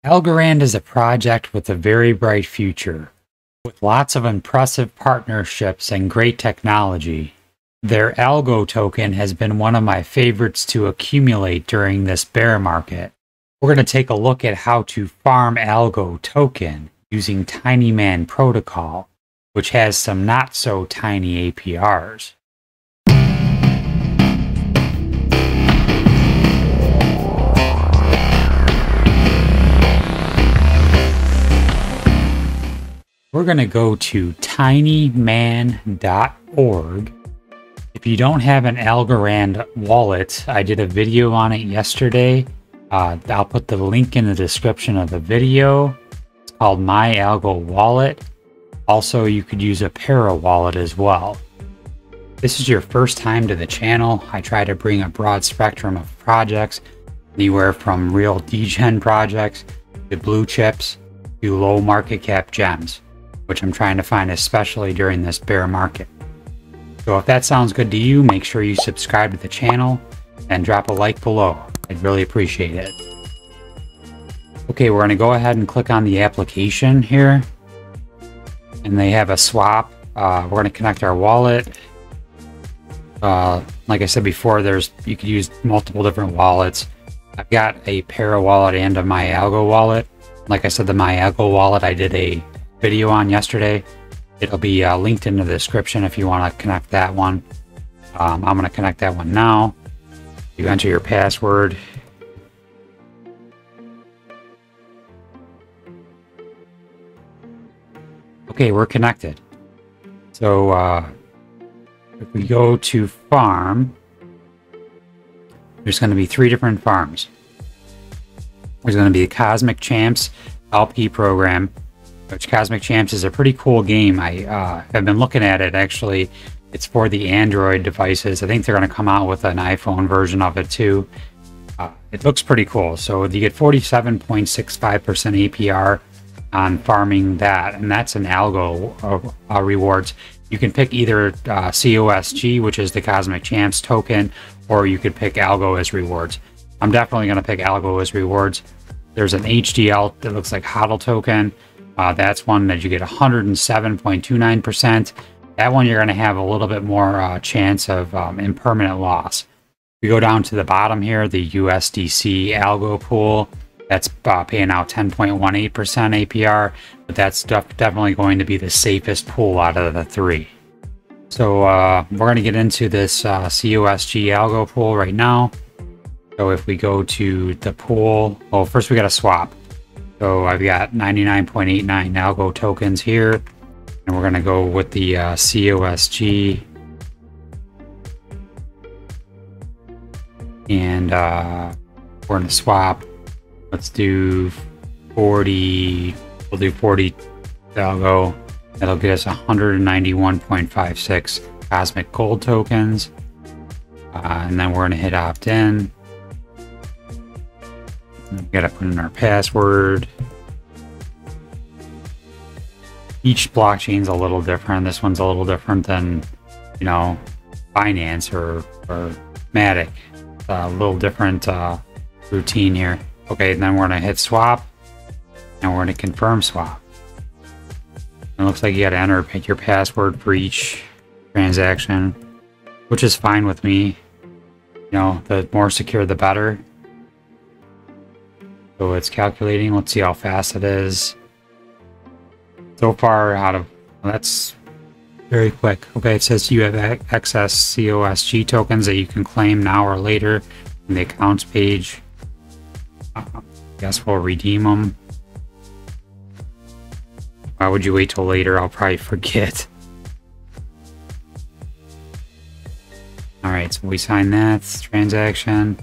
Algorand is a project with a very bright future, with lots of impressive partnerships and great technology. Their ALGO token has been one of my favorites to accumulate during this bear market. We're going to take a look at how to farm ALGO token using Tinyman protocol, which has some not so tiny APRs. We're going to go to tinyman.org. If you don't have an Algorand wallet, I did a video on it yesterday. I'll put the link in the description of the video. It's called My Algo Wallet. Also, you could use a Para wallet as well. If this is your first time to the channel, I try to bring a broad spectrum of projects, anywhere from real degen projects to blue chips to low market cap gems, which I'm trying to find especially during this bear market. So if that sounds good to you, make sure you subscribe to the channel and drop a like below. I'd really appreciate it. Okay, we're going to go ahead and click on the application here. And they have a swap. We're going to connect our wallet. Like I said before, you could use multiple different wallets. I've got a Para wallet and a My Algo wallet. Like I said, the My Algo wallet I did a video on yesterday. It'll be linked in the description if you want to connect that one. I'm going to connect that one now. You enter your password. Okay, we're connected. So if we go to farm, there's going to be 3 different farms. There's going to be the Cosmic Champs LP program, which Cosmic Champs is a pretty cool game. I have been looking at it, actually. It's for the Android devices. I think they're going to come out with an iPhone version of it too. It looks pretty cool. So you get 47.65% APR on farming that, and that's an algo rewards. You can pick either COSG, which is the Cosmic Champs token, or you could pick algo as rewards. I'm definitely going to pick algo as rewards. There's an HDL that looks like HODL token. That's one that you get 107.29%. That one you're going to have a little bit more chance of impermanent loss. We go down to the bottom here, the USDC algo pool. That's paying out 10.18% APR, but that's definitely going to be the safest pool out of the 3. So we're going to get into this COSG algo pool right now. So if we go to the pool, well, first we got to swap. So I've got 99.89 algo tokens here, and we're going to go with the COSG. And we're going to swap. Let's do 40. We'll do 40 algo. That'll get us 191.56 cosmic gold tokens. And then we're going to hit opt-in. We gotta put in our password. Each blockchain's a little different. This one's a little different than, you know, Binance or Matic. A little different routine here. Okay, and then we're gonna hit swap, and we're gonna confirm swap. And it looks like you gotta enter your password for each transaction, which is fine with me. You know, the more secure, the better. So it's calculating. Let's see how fast it is. So far well, that's very quick. Okay, it says you have excess COSG tokens that you can claim now or later in the accounts page. I guess we'll redeem them. Why would you wait till later? I'll probably forget. Alright, so we sign that transaction.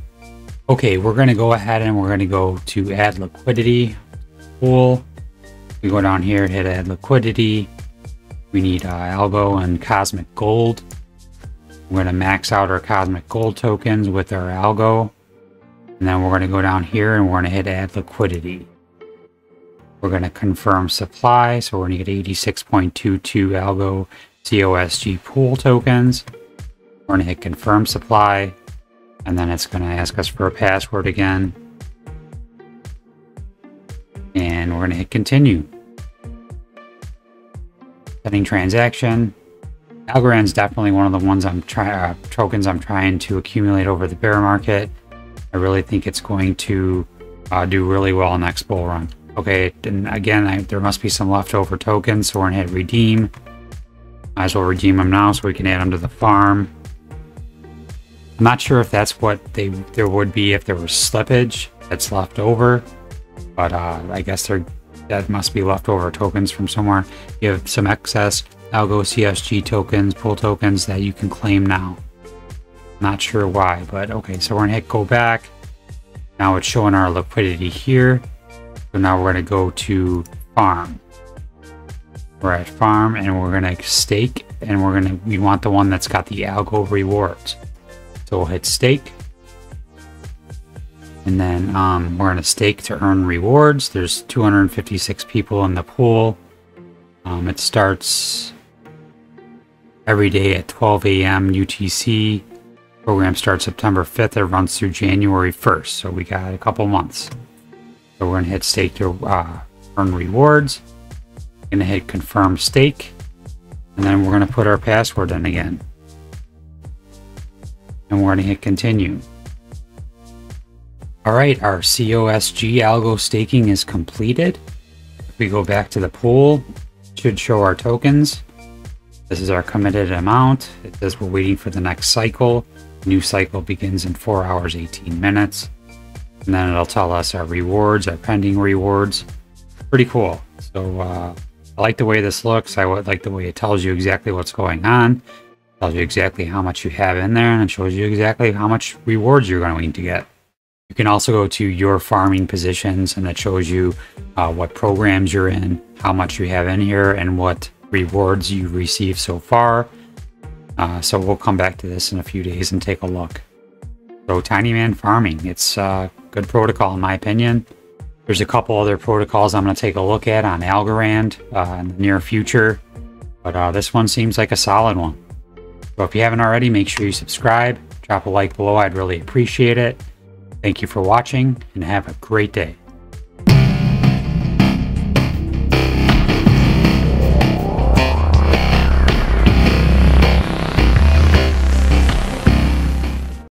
Okay, we're going to go ahead and we're going to go to add liquidity pool. We go down here, hit add liquidity. We need algo and cosmic gold. We're going to max out our cosmic gold tokens with our algo. And then we're going to go down here and we're going to hit add liquidity. We're going to confirm supply. So we're going to get 86.22 algo COSG pool tokens. We're going to hit confirm supply. And then it's going to ask us for a password again. And we're going to hit continue. Setting transaction. Algorand is definitely one of the ones tokens I'm trying to accumulate over the bear market. I really think it's going to do really well next bull run. Okay, and again, there must be some leftover tokens, so we're gonna hit redeem. Might as well redeem them now so we can add them to the farm. I'm not sure if that's what there would be if there was slippage that's left over, but I guess that must be leftover tokens from somewhere. You have some excess ALGO CSG tokens, pool tokens that you can claim now. Not sure why, but okay, so we're gonna hit go back. Now it's showing our liquidity here. So now we're gonna go to farm. We're at farm and we're gonna stake, and we want the one that's got the ALGO rewards. So we'll hit stake. And then we're gonna stake to earn rewards. There's 256 people in the pool. It starts every day at 12 a.m. UTC. Program starts September 5th. It runs through January 1st. So we got a couple months. So we're gonna hit stake to earn rewards. Gonna hit confirm stake. And then we're gonna put our password in again. And we're gonna hit continue. All right, our COSG algo staking is completed. If we go back to the pool, it should show our tokens. This is our committed amount. It says we're waiting for the next cycle. The new cycle begins in 4 hours, 18 minutes. And then it'll tell us our rewards, our pending rewards. Pretty cool. So I like the way this looks. I like the way it tells you exactly what's going on. It tells you exactly how much you have in there, and it shows you exactly how much rewards you're going to get. You can also go to your farming positions, and it shows you what programs you're in, how much you have in here, and what rewards you've received so far. So we'll come back to this in a few days and take a look. So Tinyman farming, it's a good protocol in my opinion. There's a couple other protocols I'm going to take a look at on Algorand in the near future, but this one seems like a solid one. So if you haven't already, make sure you subscribe, drop a like below, I'd really appreciate it. Thank you for watching and have a great day.